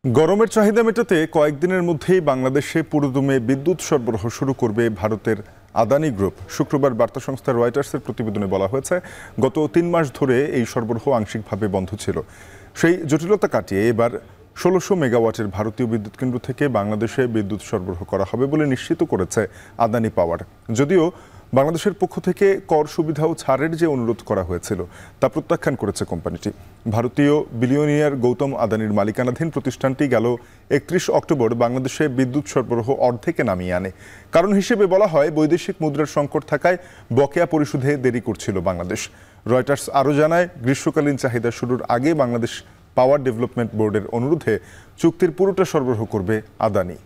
গরমের চাহিদা মেটাতে কয়েকদিনের মধ্যেই বাংলাদেশে পুরোদমে বিদ্যুৎ সরবরাহ শুরু করবে ভারতের আদানি গ্রুপ। শুক্রবার বার্তা সংস্থা রয়টার্সের প্রতিবেদনে বলা হয়েছে, গত ৩ মাস ধরে এই সরবরাহ আংশিকভাবে বন্ধ ছিল। সেই জটিলতা কাটিয়ে এবার ১৬০০ মেগাওয়াটের ভারতীয় বিদ্যুৎ কেন্দ্র থেকে বাংলাদেশে বিদ্যুৎ সরবরাহ করা হবে বলে নিশ্চিত করেছে আদানি পাওয়ার। যদিও বাংলাদেশের পক্ষ থেকে কর সুবিধা ও ছাড়ের যে অনুরোধ করা হয়েছিল তা প্রত্যাখ্যান করেছে কোম্পানিটি। ভারতীয় বিলিয়নিয়ার গৌতম আদানির মালিকানাধীন প্রতিষ্ঠানটি গেল ৩১ অক্টোবর বাংলাদেশে বিদ্যুৎ সরবরাহ অর্ধেকে নামিয়ে আনে। কারণ হিসেবে বলা হয়, বৈদেশিক মুদ্রার সংকট থাকায় বকেয়া পরিশোধে দেরি করছিল বাংলাদেশ। রয়টার্স আরও জানায়, গ্রীষ্মকালীন চাহিদা শুরুর আগে বাংলাদেশ পাওয়ার ডেভেলপমেন্ট বোর্ডের অনুরোধে চুক্তির পুরোটা সরবরাহ করবে আদানি।